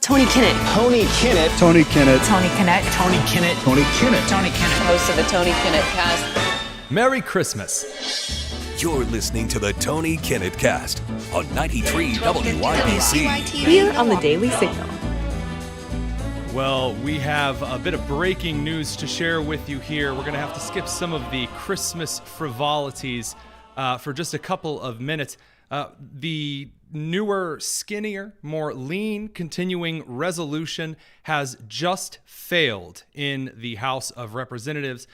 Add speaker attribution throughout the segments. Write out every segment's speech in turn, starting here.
Speaker 1: Tony Kinnett.
Speaker 2: Tony Kinnett.
Speaker 3: Tony Kinnett.
Speaker 1: Tony Kinnett.
Speaker 2: Tony Kinnett. Tony Kinnett.
Speaker 1: Tony Kinnett.
Speaker 4: Host of the Tony Kinnett Cast.
Speaker 5: Merry Christmas.
Speaker 6: You're listening to the Tony Kinnett Cast on 93 WYBC.
Speaker 1: Here on the Daily Signal.
Speaker 5: Well, we have a bit of breaking news to share with you here. We're going to have to skip some of the Christmas frivolities for just a couple of minutes. The newer, skinnier, more lean continuing resolution has just failed in the House of Representatives.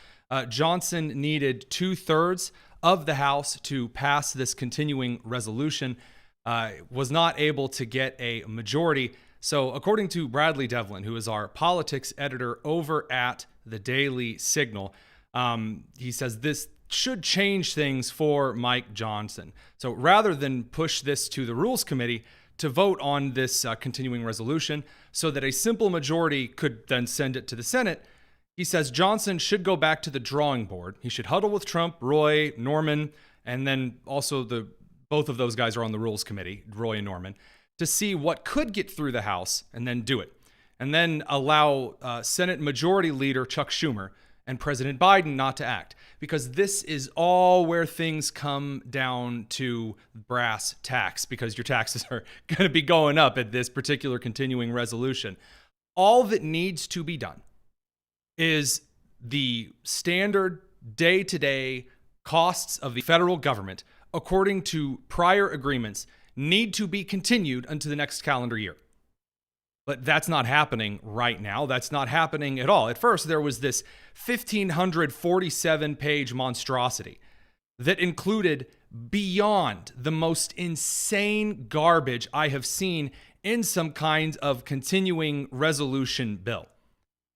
Speaker 5: Johnson needed 2/3 of the House to pass this continuing resolution, was not able to get a majority. So according to Bradley Devlin, who is our politics editor over at the Daily Signal, he says this should change things for Mike Johnson. So rather than push this to the Rules Committee to vote on this continuing resolution so that a simple majority could then send it to the Senate, he says Johnson should go back to the drawing board. He should huddle with Trump, Roy, Norman, and then also both of those guys are on the Rules Committee, Roy and Norman, to see what could get through the House and then do it. And then allow Senate Majority Leader Chuck Schumer and President Biden not to act. Because this is all where things come down to brass tacks, because your taxes are going to be going up at this particular continuing resolution. All that needs to be done is the standard day-to-day costs of the federal government, according to prior agreements, need to be continued until the next calendar year. But that's not happening right now. That's not happening at all. At first, there was this 1,547-page monstrosity that included beyond the most insane garbage I have seen in some kind of continuing resolution bill.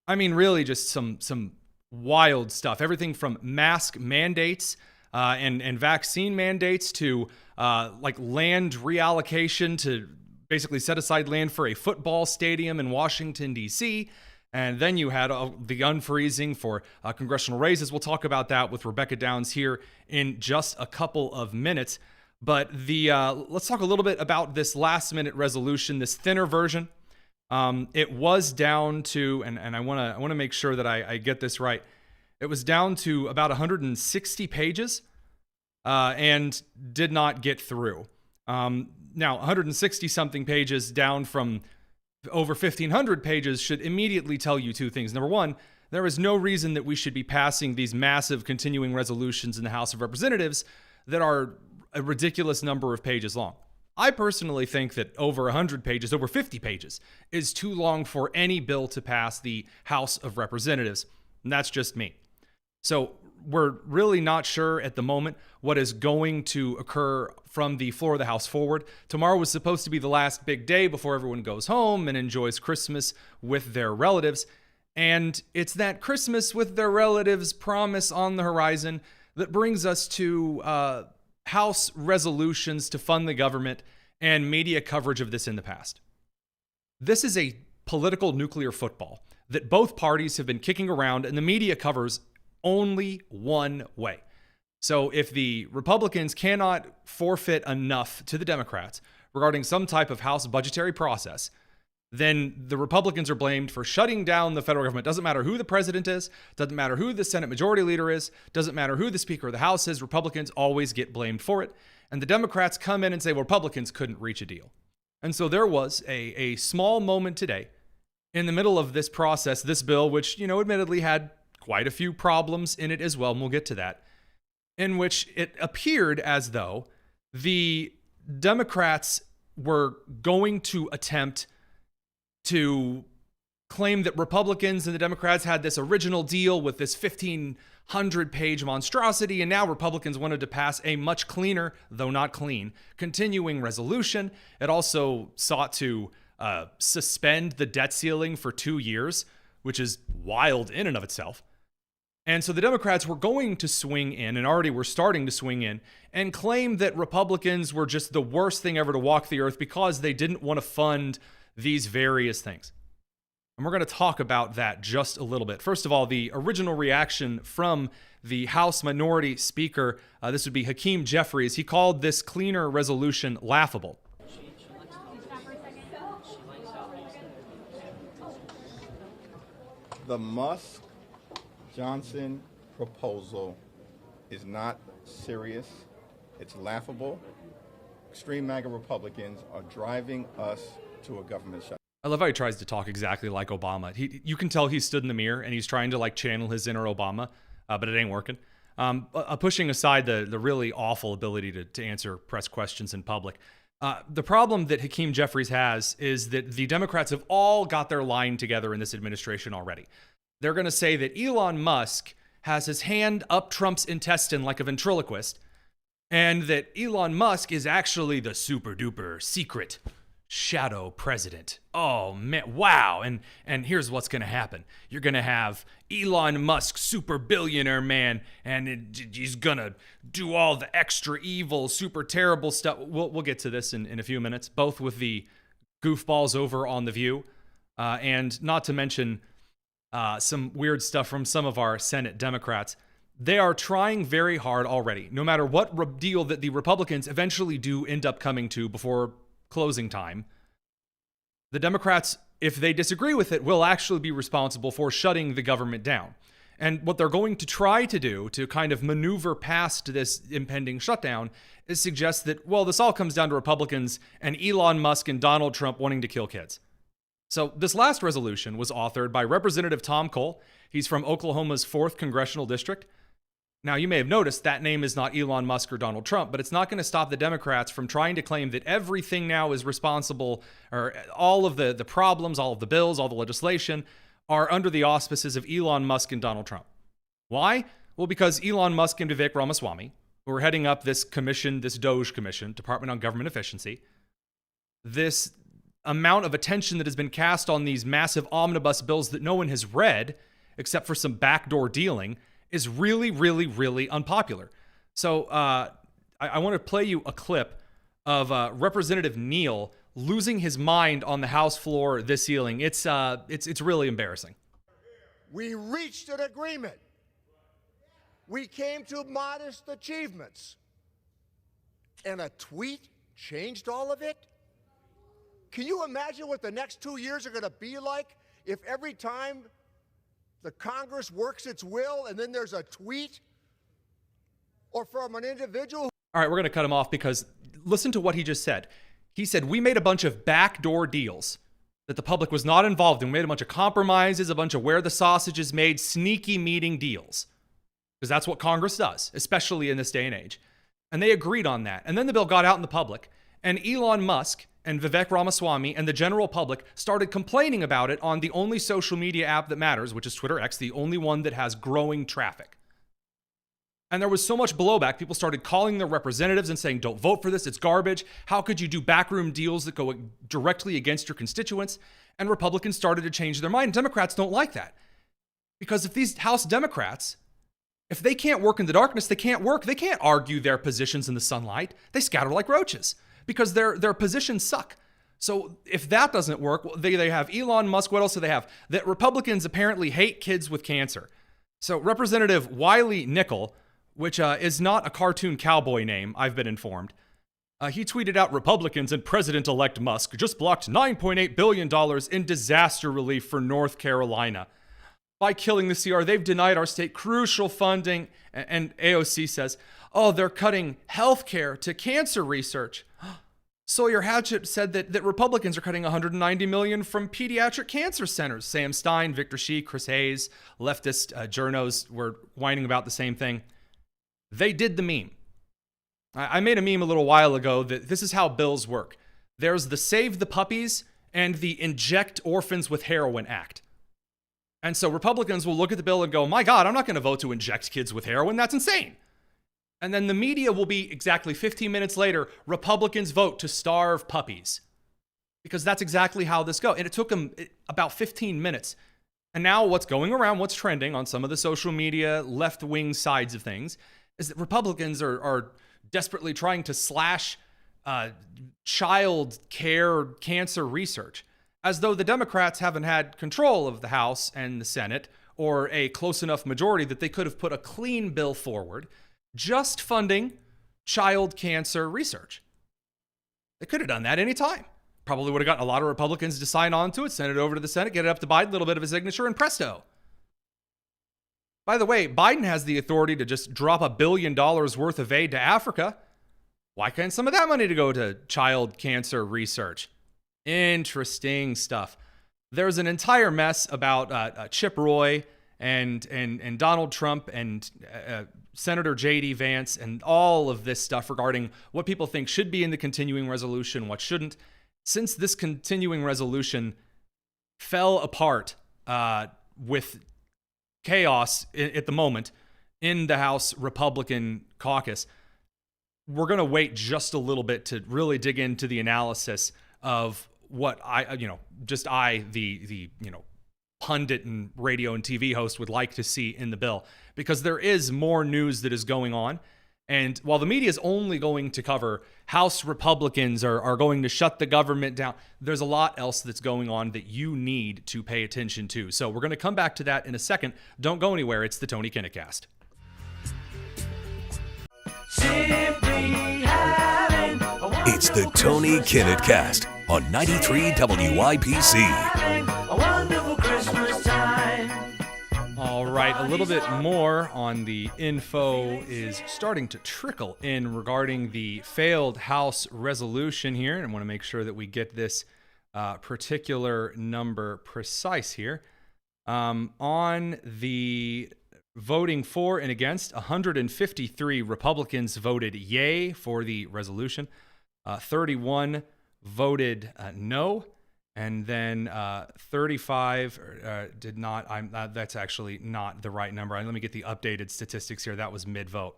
Speaker 5: I mean, really just some wild stuff. Everything from mask mandates and vaccine mandates to like land reallocation to basically set aside land for a football stadium in Washington, D.C. And then you had the unfreezing for congressional races. We'll talk about that with Rebecca Downs here in just a couple of minutes. But let's talk a little bit about this last minute resolution, this thinner version. It was down to, and I want to make sure that I get this right. It was down to about 160 pages and did not get through. Now, 160 something pages down from over 1,500 pages should immediately tell you two things. Number one, there is no reason that we should be passing these massive continuing resolutions in the House of Representatives that are a ridiculous number of pages long. I personally think that over 100 pages, over 50 pages, is too long for any bill to pass the House of Representatives. And that's just me. So we're really not sure at the moment what is going to occur from the floor of the House forward. Tomorrow was supposed to be the last big day before everyone goes home and enjoys Christmas with their relatives. And it's that Christmas with their relatives promise on the horizon that brings us to House resolutions to fund the government and media coverage of this in the past. This is a political nuclear football that both parties have been kicking around, and the media covers only one way. So if the Republicans cannot forfeit enough to the Democrats regarding some type of House budgetary process, then the Republicans are blamed for shutting down the federal government. Doesn't matter who the president is, doesn't matter who the Senate Majority Leader is, doesn't matter who the Speaker of the House is, Republicans always get blamed for it. And the Democrats come in and say, well, Republicans couldn't reach a deal. And so there was a small moment today in the middle of this process, this bill, which, admittedly had quite a few problems in it as well, and we'll get to that, in which it appeared as though the Democrats were going to attempt to claim that Republicans and the Democrats had this original deal with this 1,500-page monstrosity, and now Republicans wanted to pass a much cleaner, though not clean, continuing resolution. It also sought to suspend the debt ceiling for 2 years, which is wild in and of itself. And so the Democrats were going to swing in, and already were starting to swing in, and claim that Republicans were just the worst thing ever to walk the earth because they didn't want to fund these various things. And we're going to talk about that just a little bit. First of all, the original reaction from the House Minority Speaker, this would be Hakeem Jeffries. He called this cleaner resolution laughable.
Speaker 3: The Musk-Johnson proposal is not serious. It's laughable. Extreme MAGA Republicans are driving us to a government shutdown.
Speaker 5: I love how he tries to talk exactly like Obama. You can tell he stood in the mirror and he's trying to like channel his inner Obama, but it ain't working. Pushing aside the really awful ability to answer press questions in public. The problem that Hakeem Jeffries has is that the Democrats have all got their line together in this administration already. They're going to say that Elon Musk has his hand up Trump's intestine like a ventriloquist, and that Elon Musk is actually the super duper secret shadow president. Oh man, wow. And here's what's going to happen. You're going to have Elon Musk, super billionaire man, and he's going to do all the extra evil, super terrible stuff. We'll get to this in a few minutes, both with the goofballs over on The View, and not to mention some weird stuff from some of our Senate Democrats. They are trying very hard already, no matter what deal that the Republicans eventually do end up coming to before closing time. The Democrats, if they disagree with it, will actually be responsible for shutting the government down. And what they're going to try to do to kind of maneuver past this impending shutdown is suggest that, well, this all comes down to Republicans and Elon Musk and Donald Trump wanting to kill kids. So this last resolution was authored by Representative Tom Cole. He's from Oklahoma's 4th Congressional District. Now, you may have noticed that name is not Elon Musk or Donald Trump, but it's not going to stop the Democrats from trying to claim that everything now is responsible, or all of the problems, all of the bills, all the legislation are under the auspices of Elon Musk and Donald Trump. Why? Well, because Elon Musk and Vivek Ramaswamy, who are heading up this commission, this DOGE commission, Department on Government Efficiency, this amount of attention that has been cast on these massive omnibus bills that no one has read, except for some backdoor dealing, is really, really, really unpopular. So I want to play you a clip of Representative Neal losing his mind on the House floor this evening. It's really embarrassing.
Speaker 7: We reached an agreement. We came to modest achievements. And a tweet changed all of it? Can you imagine what the next 2 years are going to be like if every time the Congress works its will and then there's a tweet or from an individual?
Speaker 5: All right, we're going to cut him off because listen to what he just said. He said, we made a bunch of backdoor deals that the public was not involved in. We made a bunch of compromises, a bunch of where the sausage is made, sneaky meeting deals. Because that's what Congress does, especially in this day and age. And they agreed on that. And then the bill got out in the public, and Elon Musk and Vivek Ramaswamy and the general public started complaining about it on the only social media app that matters, which is Twitter X, the only one that has growing traffic. And there was so much blowback, people started calling their representatives and saying, don't vote for this, it's garbage. How could you do backroom deals that go directly against your constituents? And Republicans started to change their mind. Democrats don't like that. Because if these House Democrats, if they can't work in the darkness, they can't work. They can't argue their positions in the sunlight. They scatter like roaches because their positions suck. So if that doesn't work, they have Elon Musk. What else do they have? That Republicans apparently hate kids with cancer. So Representative Wiley Nickel, which is not a cartoon cowboy name, I've been informed, he tweeted out, Republicans and President-elect Musk just blocked $9.8 billion in disaster relief for North Carolina. By killing the CR, they've denied our state crucial funding. And AOC says, oh, they're cutting health care to cancer research. Sawyer Hatchett said that Republicans are cutting $190 million from pediatric cancer centers. Sam Stein, Victor Shi, Chris Hayes, leftist journos were whining about the same thing. They did the meme. I made a meme a little while ago that this is how bills work. There's the Save the Puppies and the Inject Orphans with Heroin Act. And so Republicans will look at the bill and go, my God, I'm not going to vote to inject kids with heroin. That's insane. And then the media will be exactly 15 minutes later, Republicans vote to starve puppies. Because that's exactly how this goes. And it took them about 15 minutes. And now what's going around, what's trending on some of the social media left-wing sides of things, is that Republicans are desperately trying to slash child care cancer research, as though the Democrats haven't had control of the House and the Senate or a close enough majority that they could have put a clean bill forward just funding child cancer research. They could have done that anytime. Probably would have gotten a lot of Republicans to sign on to it, send it over to the Senate, get it up to Biden, a little bit of a signature, and presto. By the way, Biden has the authority to just drop $1 billion worth of aid to Africa. Why can't some of that money to go to child cancer research? Interesting stuff. There's an entire mess about Chip Roy and Donald Trump and Senator J.D. Vance and all of this stuff regarding what people think should be in the continuing resolution, what shouldn't. Since this continuing resolution fell apart with chaos at the moment in the House Republican caucus, we're going to wait just a little bit to really dig into the analysis of what the pundit and radio and TV host would like to see in the bill, because there is more news that is going on. And while the media is only going to cover House Republicans are going to shut the government down, there's a lot else that's going on that you need to pay attention to. So we're going to come back to that in a second. Don't go anywhere. It's the Tony Kinnett Cast.
Speaker 6: It's the Tony Kinnett Cast on 93 WIPC.
Speaker 5: All right, a little bit more on the info is starting to trickle in regarding the failed House resolution here. And I want to make sure that we get this particular number precise here. On the voting for and against, 153 Republicans voted yay for the resolution. 31 voted no. And then 35 did not. That's actually not the right number. Let me get the updated statistics here. That was mid-vote.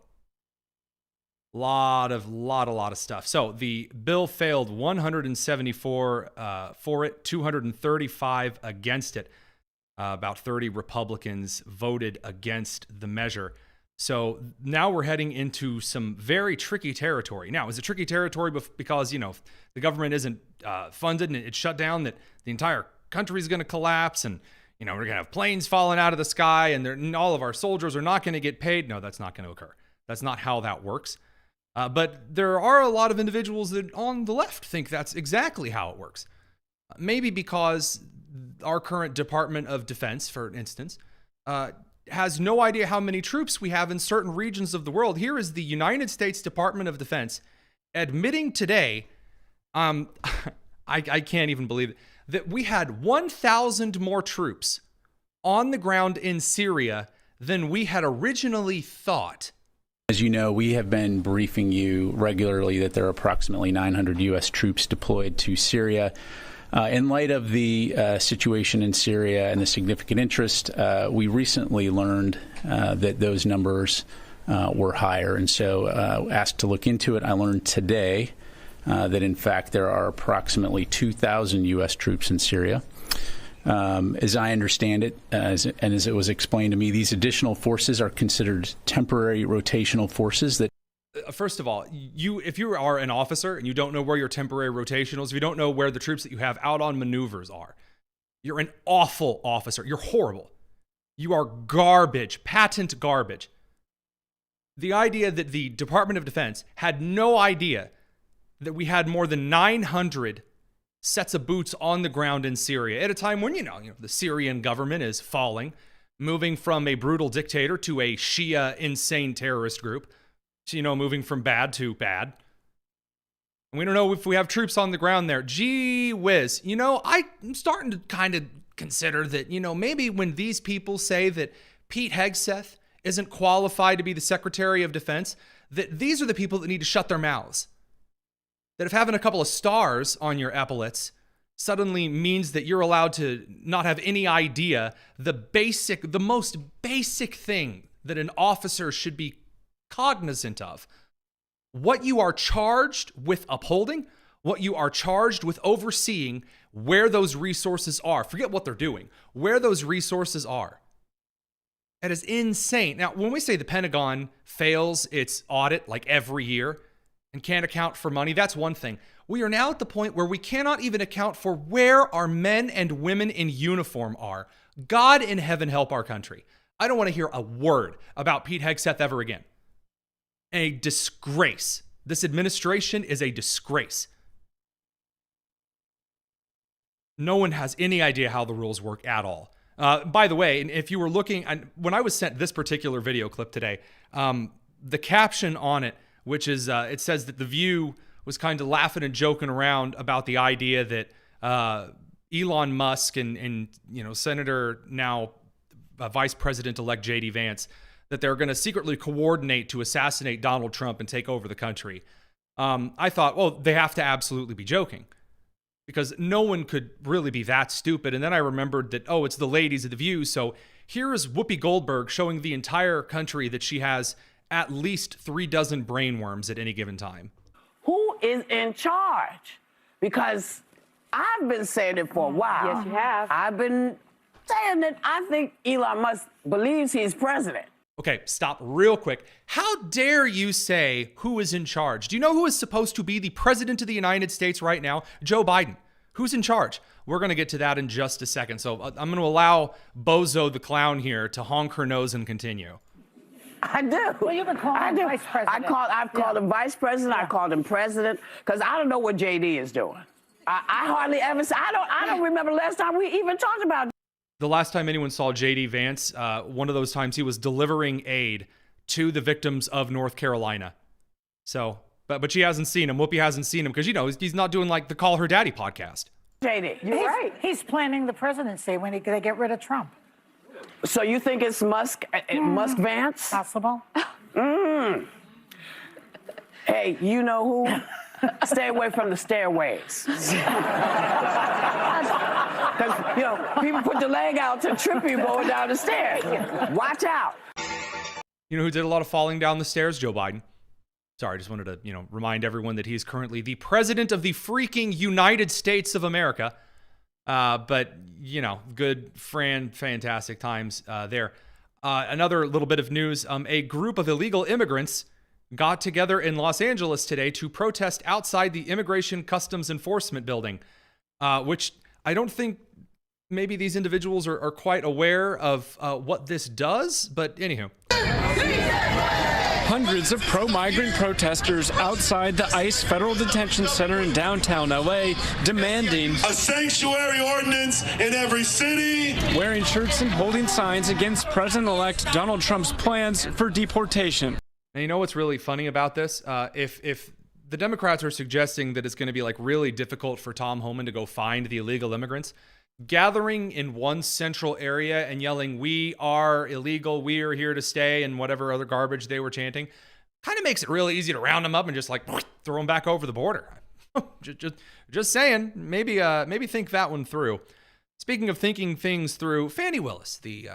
Speaker 5: Lot of stuff. So the bill failed. 174 for it, 235 against it. About 30 Republicans voted against the measure. So now we're heading into some very tricky territory. Now, is it tricky territory because, the government isn't funded and it's shut down, that the entire country is going to collapse and, we're going to have planes falling out of the sky and all of our soldiers are not going to get paid? No, that's not going to occur. That's not how that works. But there are a lot of individuals that on the left think that's exactly how it works. Maybe because our current Department of Defense, for instance, has no idea how many troops we have in certain regions of the world. Here is the United States Department of Defense admitting today, I can't even believe it, that we had 1,000 more troops on the ground in Syria than we had originally thought.
Speaker 8: As you know, we have been briefing you regularly that there are approximately 900 U.S. troops deployed to Syria. In light of the situation in Syria and the significant interest, we recently learned that those numbers were higher. And so asked to look into it. I learned today that, in fact, there are approximately 2,000 U.S. troops in Syria. As I understand it, as it was explained to me, these additional forces are considered temporary rotational forces that.
Speaker 5: First of all, if you are an officer and you don't know where your temporary rotationals, if you don't know where the troops that you have out on maneuvers are, you're an awful officer. You're horrible. You are garbage, patent garbage. The idea that the Department of Defense had no idea that we had more than 900 sets of boots on the ground in Syria at a time when, the Syrian government is falling, moving from a brutal dictator to a Shia insane terrorist group. Moving from bad to bad. And we don't know if we have troops on the ground there. Gee whiz. I'm starting to kind of consider that, maybe when these people say that Pete Hegseth isn't qualified to be the Secretary of Defense, that these are the people that need to shut their mouths. That if having a couple of stars on your epaulets suddenly means that you're allowed to not have any idea the most basic thing that an officer should be cognizant of, what you are charged with upholding, what you are charged with overseeing, where those resources are. Forget what they're doing, where those resources are. That is insane. Now, when we say the Pentagon fails its audit like every year and can't account for money, that's one thing. We are now at the point where we cannot even account for where our men and women in uniform are. God in heaven help our country. I don't want to hear a word about Pete Hegseth ever again. A disgrace. This administration is a disgrace. No one has any idea how the rules work at all. By the way, and if you were looking, when I was sent this particular video clip today, the caption on it, which is, it says that The View was kind of laughing and joking around about the idea that Elon Musk and Senator now Vice President-elect J.D. Vance, that they're going to secretly coordinate to assassinate Donald Trump and take over the country. I thought, well, they have to absolutely be joking, because no one could really be that stupid. And then I remembered that, it's the ladies of The View. So here is Whoopi Goldberg showing the entire country that she has at least 3 dozen brainworms at any given time.
Speaker 9: Who is in charge? Because I've been saying it for a while.
Speaker 1: Yes, you have.
Speaker 9: I've been saying that I think Elon Musk believes he's president.
Speaker 5: Okay, stop real quick. How dare you say who is in charge? Do you know who is supposed to be the president of the United States right now? Joe Biden. Who's in charge? We're going to get to that in just a second. So I'm going to allow Bozo the clown here to honk her nose and continue.
Speaker 9: I do.
Speaker 10: Well, you can call him vice president.
Speaker 9: I've called him vice president. I called him president, because I don't know what JD is doing. I hardly ever. I don't remember the last time we even talked about it.
Speaker 5: The last time anyone saw J.D. Vance, one of those times he was delivering aid to the victims of North Carolina. So, but she hasn't seen him. Whoopi hasn't seen him because, he's not doing like the Call Her Daddy podcast.
Speaker 9: JD,
Speaker 10: You're right. He's planning the presidency when they get rid of Trump.
Speaker 9: So you think it's Musk, Musk Vance?
Speaker 10: Possible.
Speaker 9: Hey, you know who? Stay away from the stairways. Because, people put the leg out to trip you going down the stairs. Watch out.
Speaker 5: You know who did a lot of falling down the stairs? Joe Biden. Sorry, I just wanted to, remind everyone that he's currently the president of the freaking United States of America. But, good friend, fantastic times there. Another little bit of news. A group of illegal immigrants got together in Los Angeles today to protest outside the Immigration Customs Enforcement building, which I don't think maybe these individuals are quite aware of what this does. But anywho.
Speaker 11: Hundreds of pro-migrant protesters outside the ICE Federal Detention Center in downtown LA demanding
Speaker 12: a sanctuary ordinance in every city,
Speaker 11: wearing shirts and holding signs against President-elect Donald Trump's plans for deportation.
Speaker 5: And you know what's really funny about this? If the Democrats are suggesting that it's going to be like really difficult for Tom Homan to go find the illegal immigrants, gathering in one central area and yelling, "We are illegal, we are here to stay," and whatever other garbage they were chanting, kind of makes it really easy to round them up and just like throw them back over the border. just saying, maybe think that one through. Speaking of thinking things through, Fani Willis, the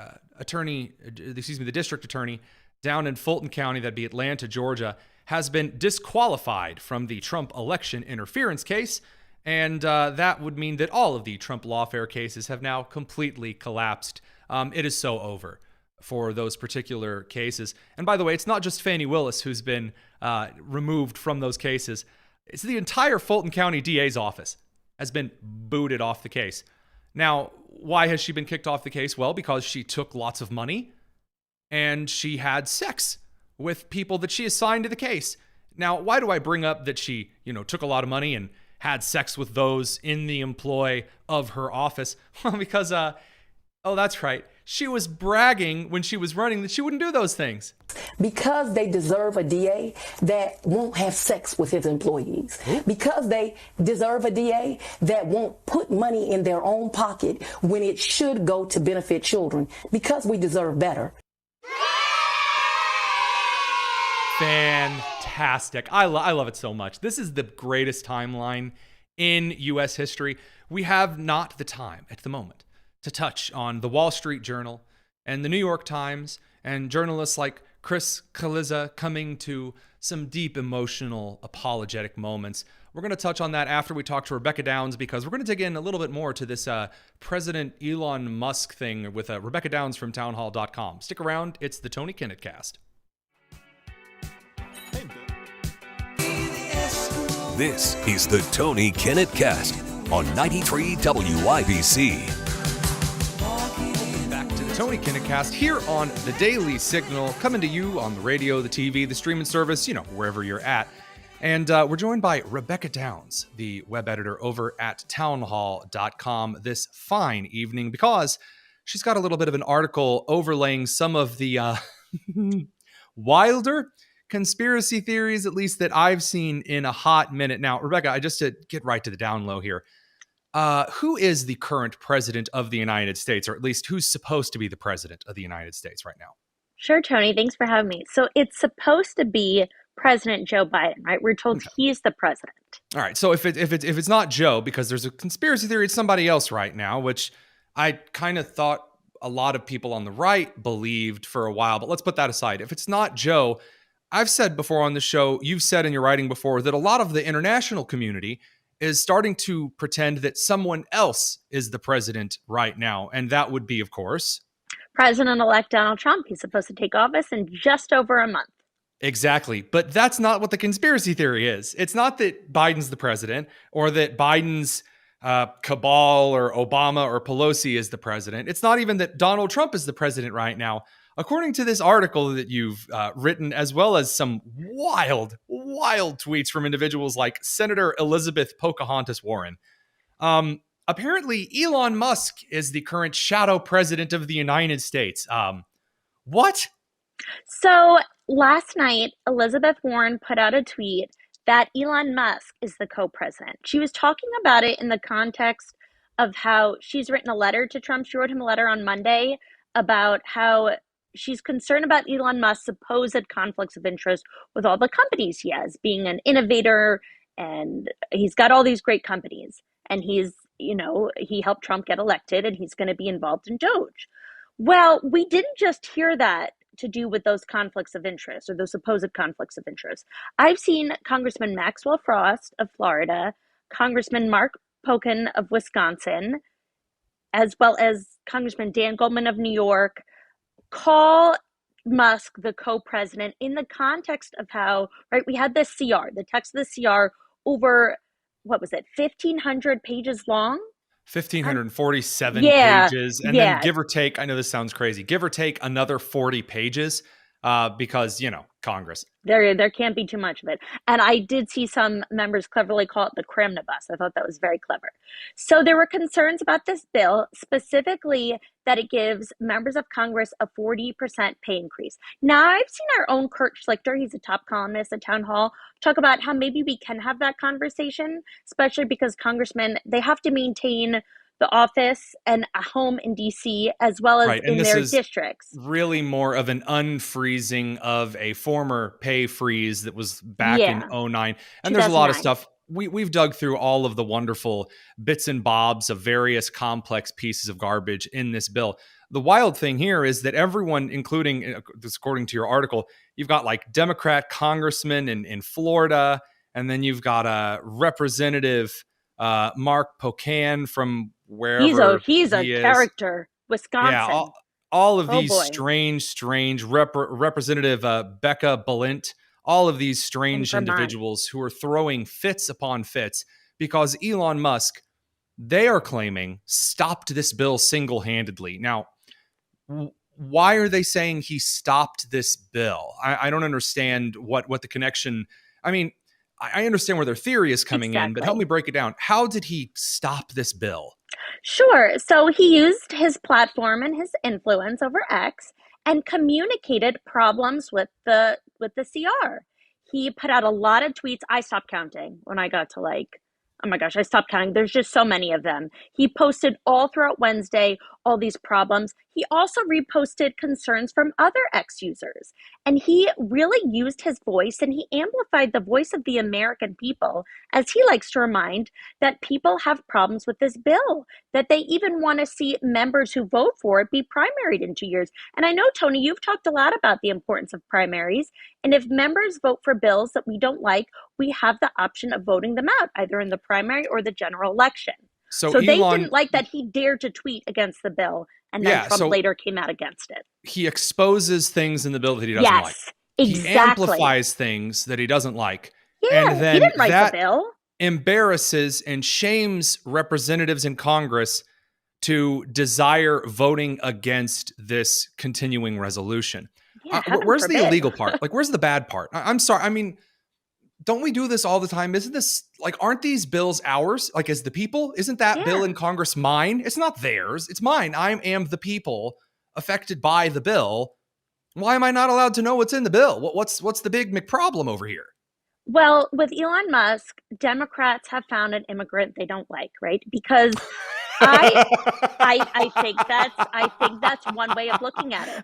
Speaker 5: district attorney down in Fulton County, that'd be Atlanta, Georgia, has been disqualified from the Trump election interference case. And that would mean that all of the Trump lawfare cases have now completely collapsed. It is so over for those particular cases. And by the way, it's not just Fani Willis who's been removed from those cases. It's the entire Fulton County DA's office has been booted off the case. Now, why has she been kicked off the case? Well, because she took lots of money and she had sex with people that she assigned to the case. Now, why do I bring up that she, took a lot of money and had sex with those in the employ of her office? Well, because, that's right. She was bragging when she was running that she wouldn't do those things.
Speaker 13: Because they deserve a DA that won't have sex with his employees. Ooh. Because they deserve a DA that won't put money in their own pocket when it should go to benefit children. Because we deserve better.
Speaker 5: Fantastic. I love it so much. This is the greatest timeline in U.S. history. We have not the time at the moment to touch on the Wall Street Journal and the New York Times and journalists like Chris Kaliza coming to some deep emotional apologetic moments. We're going to touch on that after we talk to Rebecca Downs, because we're going to dig in a little bit more to this President Elon Musk thing with Rebecca Downs from townhall.com. Stick around. It's the Tony Kinnett Cast.
Speaker 6: This is the Tony Kinnett Cast on 93 WIBC.
Speaker 5: Back to the Tony Kinnett Cast here on the Daily Signal, coming to you on the radio, the TV, the streaming service, wherever you're at. And we're joined by Rebecca Downs, the web editor over at townhall.com this fine evening, because she's got a little bit of an article overlaying some of the wilder conspiracy theories, at least that I've seen in a hot minute. Now, Rebecca, just to get right to the down low here, who is the current president of the United States, or at least who's supposed to be the president of the United States right now?
Speaker 14: Sure, Tony. Thanks for having me. So it's supposed to be President Joe Biden, right? We're told he's the president.
Speaker 5: All right. So if it's not Joe, because there's a conspiracy theory, it's somebody else right now, which I kind of thought a lot of people on the right believed for a while. But let's put that aside. If it's not Joe, I've said before on the show, you've said in your writing before, that a lot of the international community is starting to pretend that someone else is the president right now. And that would be, of course,
Speaker 14: President-elect Donald Trump. He's supposed to take office in just over a month.
Speaker 5: Exactly. But that's not what the conspiracy theory is. It's not that Biden's the president, or that Biden's cabal or Obama or Pelosi is the president. It's not even that Donald Trump is the president right now. According to this article that you've written, as well as some wild tweets from individuals like Senator Elizabeth Pocahontas Warren, apparently Elon Musk is the current shadow president of the United States. What?
Speaker 14: So last night, Elizabeth Warren put out a tweet that Elon Musk is the co-president. She was talking about it in the context of how she's written a letter to Trump. She wrote him a letter on Monday about how she's concerned about Elon Musk's supposed conflicts of interest with all the companies he has, being an innovator, and he's got all these great companies. And he's, he helped Trump get elected, and he's going to be involved in Doge. Well, we didn't just hear that to do with those conflicts of interest, or those supposed conflicts of interest. I've seen Congressman Maxwell Frost of Florida, Congressman Mark Pocan of Wisconsin, as well as Congressman Dan Goldman of New York, call Musk the co-president in the context of how, right, we had this CR, the text of the CR, over, 1,500 pages long?
Speaker 5: 1,547
Speaker 14: Yeah,
Speaker 5: pages. And
Speaker 14: yeah.
Speaker 5: then give or take, I know this sounds crazy, give or take another 40 pages because, Congress.
Speaker 14: There can't be too much of it. And I did see some members cleverly call it the Kremnibus. I thought that was very clever. So there were concerns about this bill, specifically that it gives members of Congress a 40% pay increase. Now, I've seen our own Kurt Schlichter, he's a top columnist at Town Hall, talk about how maybe we can have that conversation, especially because congressmen, they have to maintain the office and a home in DC, as well as in their districts.
Speaker 5: Really more of an unfreezing of a former pay freeze that was back in 2009. And there's a lot of stuff. We've dug through all of the wonderful bits and bobs of various complex pieces of garbage in this bill. The wild thing here is that everyone, including, according to your article, you've got like Democrat congressmen in Florida, and then you've got a Representative Mark Pocan from wherever
Speaker 14: he's a character, Wisconsin.
Speaker 5: Yeah, all of these strange Representative Becca Balint, all of these strange individuals who are throwing fits upon fits because Elon Musk, they are claiming, stopped this bill single-handedly. Now, why are they saying he stopped this bill? I don't understand what the connection. I mean, I understand where their theory is coming in, but help me break it down. How did he stop this bill?
Speaker 14: Sure. So he used his platform and his influence over X and communicated problems with the CR. He put out a lot of tweets. I stopped counting when I got to oh my gosh, I stopped counting. There's just so many of them. He posted all throughout Wednesday all these problems. He also reposted concerns from other X users. And he really used his voice, and he amplified the voice of the American people, as he likes to remind, that people have problems with this bill, that they even want to see members who vote for it be primaried in 2 years. And I know, Tony, you've talked a lot about the importance of primaries. And if members vote for bills that we don't like, we have the option of voting them out, either in the primary or the general election. So they didn't like that he dared to tweet against the bill, and then Trump later came out against it.
Speaker 5: He exposes things in the bill that he doesn't like.
Speaker 14: Exactly.
Speaker 5: He amplifies things that he doesn't like.
Speaker 14: Yeah,
Speaker 5: and then
Speaker 14: he didn't write
Speaker 5: that
Speaker 14: the bill.
Speaker 5: Embarrasses and shames representatives in Congress to desire voting against this continuing resolution.
Speaker 14: Yeah,
Speaker 5: where's the illegal part? Where's the bad part? I'm sorry. I mean, don't we do this all the time? Isn't this like, aren't these bills ours? Like, as the people, isn't that bill in Congress mine? It's not theirs. It's mine. I am the people affected by the bill. Why am I not allowed to know what's in the bill? What's the big McProblem over here?
Speaker 14: Well, with Elon Musk, Democrats have found an immigrant they don't like, right? Because I think that's one way of looking at it.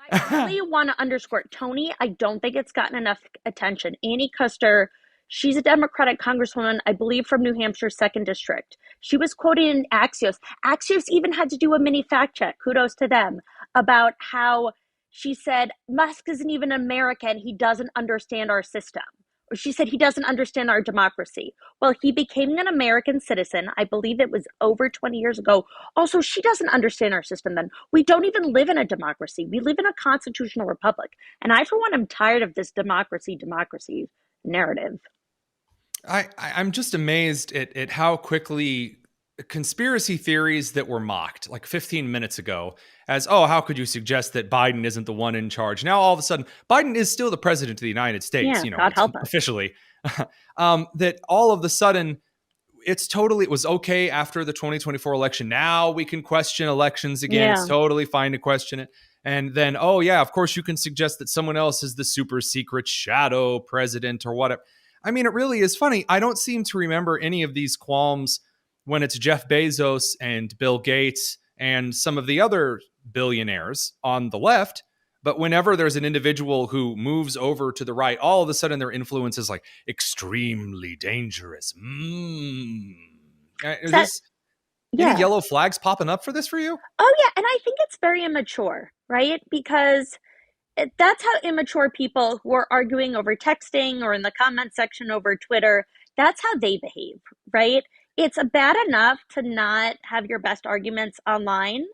Speaker 14: I really want to underscore, Tony, I don't think it's gotten enough attention. Annie Kuster, she's a Democratic congresswoman, I believe from New Hampshire's 2nd District. She was quoted in Axios. Axios even had to do a mini fact check, kudos to them, about how she said, Musk isn't even American, he doesn't understand our system. Or she said he doesn't understand our democracy. Well, he became an American citizen. I believe it was over 20 years ago. Also, she doesn't understand our system then. We don't even live in a democracy. We live in a constitutional republic. And I, for one, am tired of this democracy narrative.
Speaker 5: I'm just amazed at how quickly conspiracy theories that were mocked like 15 minutes ago as, oh, how could you suggest that Biden isn't the one in charge? Now, all of a sudden, Biden is still the president of the United States,
Speaker 14: God help us.
Speaker 5: officially. That all of a sudden, it was okay after the 2024 election. Now we can question elections again. It's totally fine to question it. And then, oh yeah, of course you can suggest that someone else is the super secret shadow president or whatever. I mean, it really is funny. I don't seem to remember any of these qualms when it's Jeff Bezos and Bill Gates and some of the other billionaires on the left. But whenever there's an individual who moves over to the right, all of a sudden their influence is like extremely dangerous. Any yellow flags popping up for this for you?
Speaker 14: Oh, yeah. And I think it's very immature, right? Because that's how immature people who are arguing over texting or in the comment section over Twitter, that's how they behave, right? It's bad enough to not have your best arguments online,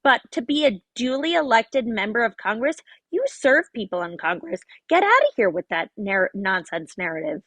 Speaker 14: but to be a duly elected member of Congress, you serve people in Congress. Get out of here with that nonsense narrative.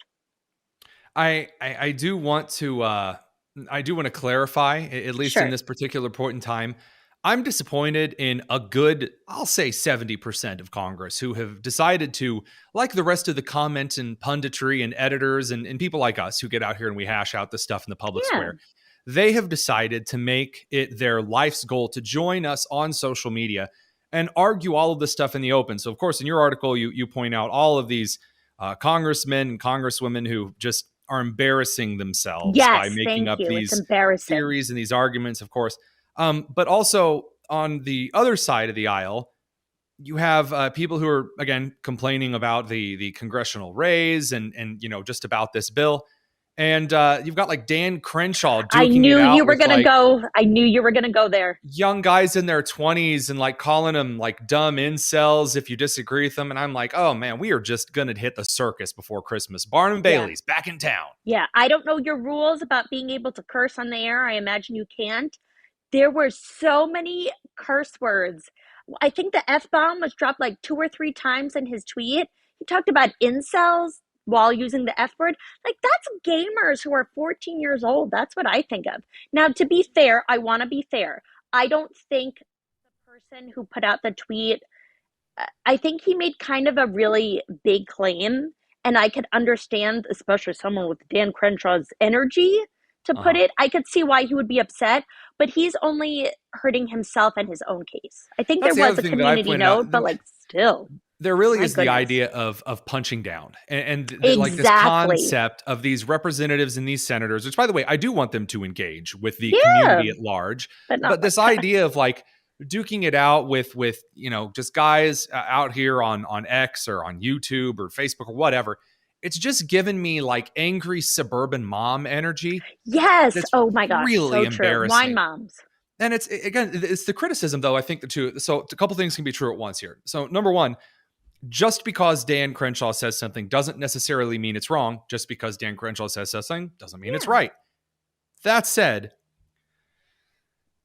Speaker 5: I do want to clarify, at least in this particular point in time. I'm disappointed in a good, I'll say 70% of Congress who have decided to, like the rest of the comment and punditry and editors and people like us who get out here and we hash out the stuff in the public square, they have decided to make it their life's goal to join us on social media and argue all of this stuff in the open. So, of course, in your article, you point out all of these congressmen and congresswomen who just are embarrassing themselves by making up these theories and these arguments, of course. But also on the other side of the aisle, you have people who are, again, complaining about the congressional raise and just about this bill. And you've got like Dan Crenshaw duking
Speaker 14: I knew
Speaker 5: it out
Speaker 14: you were
Speaker 5: with,
Speaker 14: going to go. I knew you were going to go there.
Speaker 5: Young guys in their 20s and like calling them like dumb incels if you disagree with them. And I'm like, oh man, we are just going to hit the circus before Christmas. Barnum Bailey's back in town.
Speaker 14: Yeah, I don't know your rules about being able to curse on the air. I imagine you can't. There were so many curse words. I think the F-bomb was dropped like 2 or 3 times in his tweet. He talked about incels while using the F word. Like, that's gamers who are 14 years old. That's what I think of. Now, to be fair, I want to be fair. I don't think the person who put out the tweet, I think he made kind of a really big claim. And I could understand, especially someone with Dan Crenshaw's energy, to put it, I could see why he would be upset, but he's only hurting himself and his own case. I think there was a community note, but like still.
Speaker 5: There really is the idea of punching down and like this concept of these representatives and these senators, which by the way, I do want them to engage with the community at large. But this idea of like duking it out with just guys out here on X or on YouTube or Facebook or whatever. It's just given me like angry suburban mom energy.
Speaker 14: Yes. Oh my gosh.
Speaker 5: Really
Speaker 14: so
Speaker 5: embarrassing.
Speaker 14: True. Wine moms.
Speaker 5: And it's the criticism though. I think the two. So a couple things can be true at once here. So number one, just because Dan Crenshaw says something doesn't necessarily mean it's wrong. Just because Dan Crenshaw says something doesn't mean it's right. That said,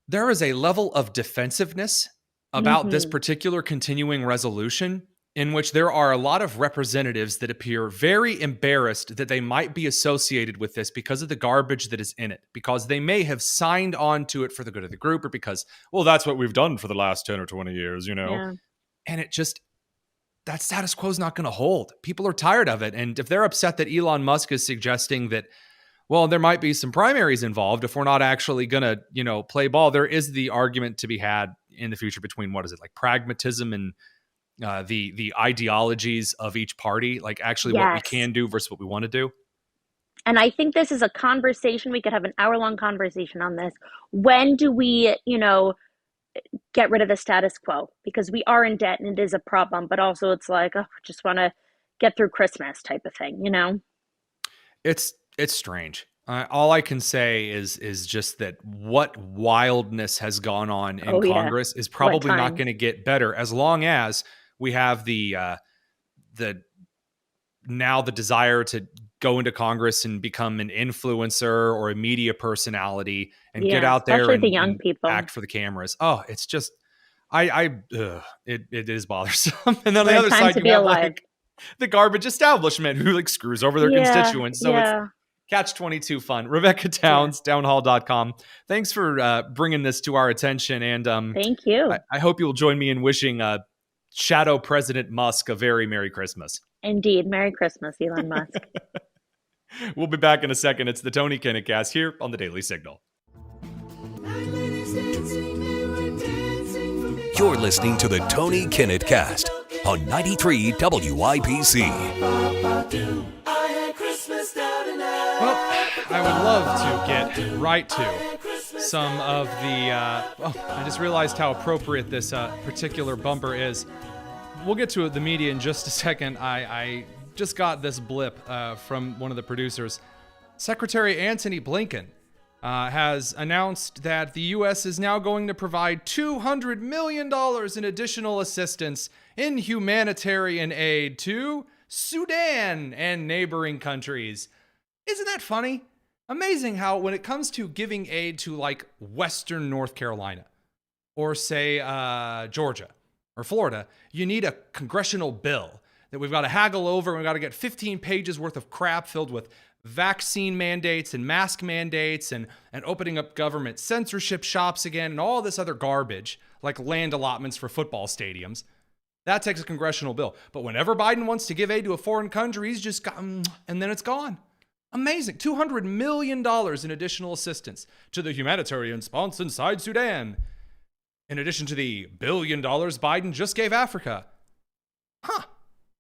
Speaker 5: there is a level of defensiveness about this particular continuing resolution in which there are a lot of representatives that appear very embarrassed that they might be associated with this because of the garbage that is in it, because they may have signed on to it for the good of the group or because, well, that's what we've done for the last 10 or 20 years, And it just, that status quo is not going to hold. People are tired of it. And if they're upset that Elon Musk is suggesting that, well, there might be some primaries involved if we're not actually going to, play ball, there is the argument to be had in the future between, what is it, like pragmatism and the ideologies of each party, like actually what we can do versus what we want to do.
Speaker 14: And I think this is a conversation. We could have an hour-long conversation on this. When do we, get rid of the status quo? Because we are in debt and it is a problem, but also it's like, oh, just want to get through Christmas type of thing,
Speaker 5: It's strange. All I can say is just that what wildness has gone on in Congress is probably not going to get better as long as we have the desire to go into Congress and become an influencer or a media personality and get out there and,
Speaker 14: the young people.
Speaker 5: Act for the cameras. Oh, it's just, it is bothersome. And then on the other side, you have like the garbage establishment who like screws over their constituents. So it's catch-22 fun. Rebecca Towns, downhall.com. Thanks for bringing this to our attention. And
Speaker 14: thank you.
Speaker 5: I hope you'll join me in wishing Shadow President Musk a very Merry Christmas.
Speaker 14: Indeed. Merry Christmas, Elon Musk.
Speaker 5: We'll be back in a second. It's the Tony Kinnett Cast here on the Daily Signal.
Speaker 6: You're listening to the Tony Kinnett Cast on 93 WIBC.
Speaker 5: Well, I would love to get right to some of the... I just realized how appropriate this particular bumper is. We'll get to the media in just a second. I just got this blip from one of the producers. Secretary Antony Blinken has announced that the U.S. is now going to provide $200 million in additional assistance in humanitarian aid to Sudan and neighboring countries. Isn't that funny? Amazing how when it comes to giving aid to like Western North Carolina or say Georgia or Florida, you need a congressional bill that we've got to haggle over. And we've got to get 15 pages worth of crap filled with vaccine mandates and mask mandates and opening up government censorship shops again and all this other garbage like land allotments for football stadiums. That takes a congressional bill. But whenever Biden wants to give aid to a foreign country, he's just got, and then it's gone. Amazing. $200 million in additional assistance to the humanitarian response inside Sudan. In addition to the $1 billion Biden just gave Africa.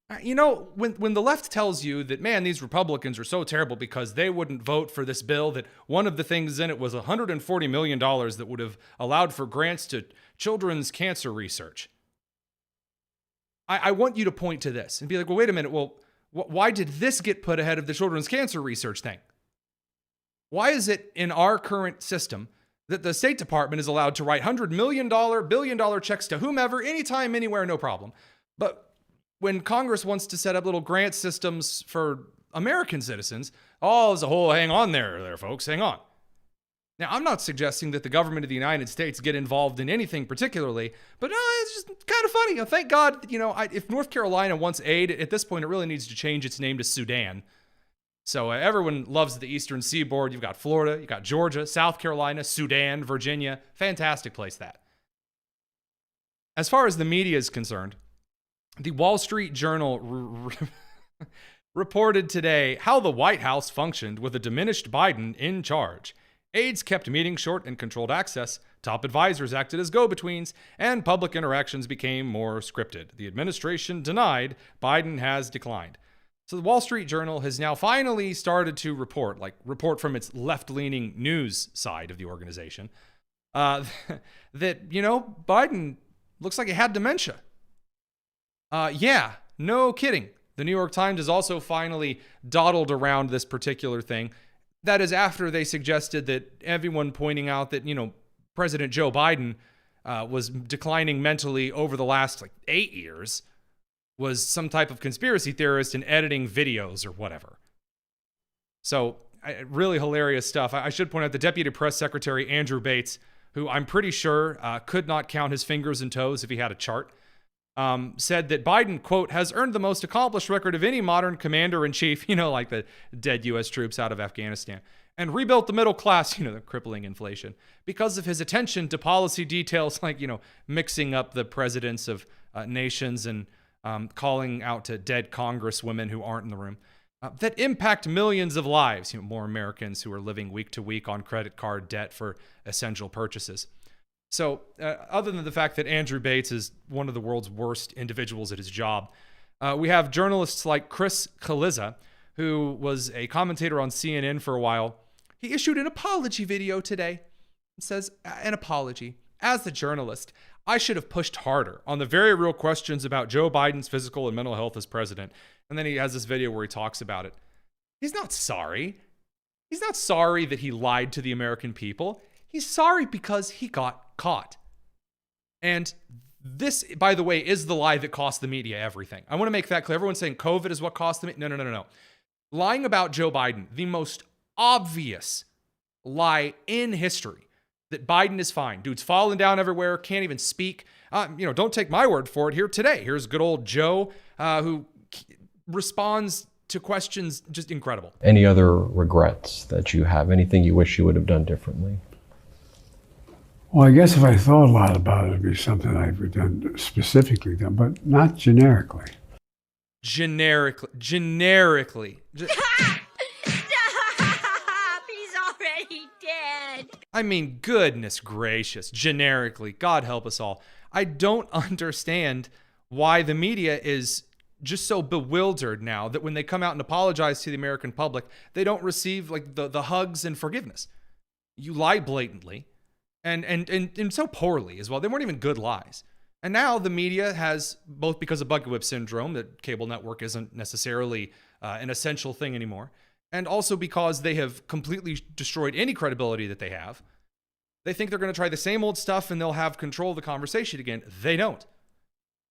Speaker 5: When the left tells you that, man, these Republicans are so terrible because they wouldn't vote for this bill, that one of the things in it was $140 million that would have allowed for grants to children's cancer research. I want you to point to this and be like, well, wait a minute. Well, why did this get put ahead of the children's cancer research thing? Why is it in our current system that the State Department is allowed to write $100 million, $1 billion checks to whomever, anytime, anywhere, no problem? But when Congress wants to set up little grant systems for American citizens, there's a whole hang on there, folks, hang on. Now, I'm not suggesting that the government of the United States get involved in anything particularly, but it's just kind of funny. Thank God, if North Carolina wants aid, at this point, it really needs to change its name to Sudan. So everyone loves the Eastern Seaboard. You've got Florida, you've got Georgia, South Carolina, Sudan, Virginia. Fantastic place, that. As far as the media is concerned, the Wall Street Journal reported today how the White House functioned with a diminished Biden in charge. Aides kept meetings short and controlled access. Top advisors acted as go-betweens, and public interactions became more scripted. The administration denied. Biden has declined. So the Wall Street Journal has now finally started to report from its left-leaning news side of the organization, that, Biden looks like he had dementia. No kidding. The New York Times has also finally dawdled around this particular thing. That is after they suggested that everyone pointing out that, President Joe Biden was declining mentally over the last 8 years was some type of conspiracy theorist and editing videos or whatever. So really hilarious stuff. I should point out the Deputy Press Secretary, Andrew Bates, who I'm pretty sure could not count his fingers and toes if he had a chart, said that Biden, quote, has earned the most accomplished record of any modern commander-in-chief, like the dead U.S. troops out of Afghanistan, and rebuilt the middle class, the crippling inflation, because of his attention to policy details like, mixing up the presidents of nations and calling out to dead congresswomen who aren't in the room, that impact millions of lives, more Americans who are living week to week on credit card debt for essential purchases. So other than the fact that Andrew Bates is one of the world's worst individuals at his job, we have journalists like Chris Kaliza, who was a commentator on CNN for a while. He issued an apology video today. It says, an apology. As the journalist, I should have pushed harder on the very real questions about Joe Biden's physical and mental health as president. And then he has this video where he talks about it. He's not sorry. He's not sorry that he lied to the American people. He's sorry because he got caught. And this, by the way, is the lie that cost the media everything. I want to make that clear. Everyone's saying COVID is what cost them. No. Lying about Joe Biden, the most obvious lie in history, that Biden is fine. Dude's falling down everywhere, can't even speak. Don't take my word for it here today. Here's good old Joe, who responds to questions just incredible.
Speaker 15: Any other regrets that you have? Anything you wish you would have done differently?
Speaker 16: Well, I guess if I thought a lot about it, it'd be something I would have specifically done, but not generically.
Speaker 5: Generically.
Speaker 14: Stop! He's already dead.
Speaker 5: I mean, goodness gracious. Generically. God help us all. I don't understand why the media is just so bewildered now that when they come out and apologize to the American public, they don't receive like the hugs and forgiveness. You lied blatantly and so poorly as well. They weren't even good lies. And now the media has, both because of bucket whip syndrome, that cable network isn't necessarily an essential thing anymore, and also because they have completely destroyed any credibility that they have. They think they're going to try the same old stuff and they'll have control of the conversation again. They don't.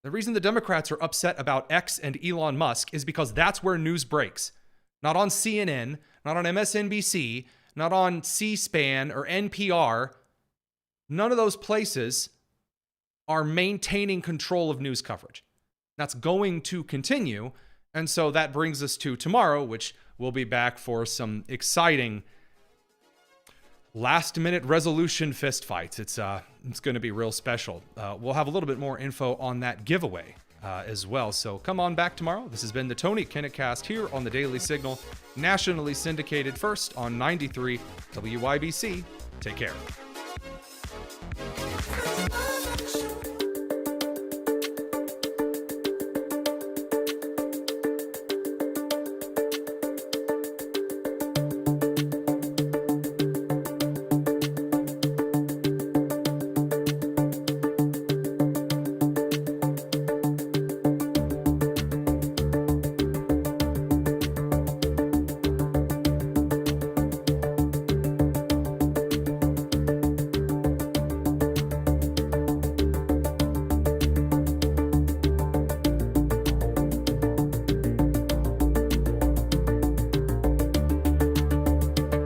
Speaker 5: The reason the Democrats are upset about X and Elon Musk is because that's where news breaks. Not on CNN, not on MSNBC, not on C-SPAN or NPR. None of those places are maintaining control of news coverage. That's going to continue. And so that brings us to tomorrow, which we'll be back for some exciting last-minute resolution fistfights. It's going to be real special. We'll have a little bit more info on that giveaway as well. So come on back tomorrow. This has been the Tony Kinnett Cast here on the Daily Signal, nationally syndicated first on 93 WYBC. Take care.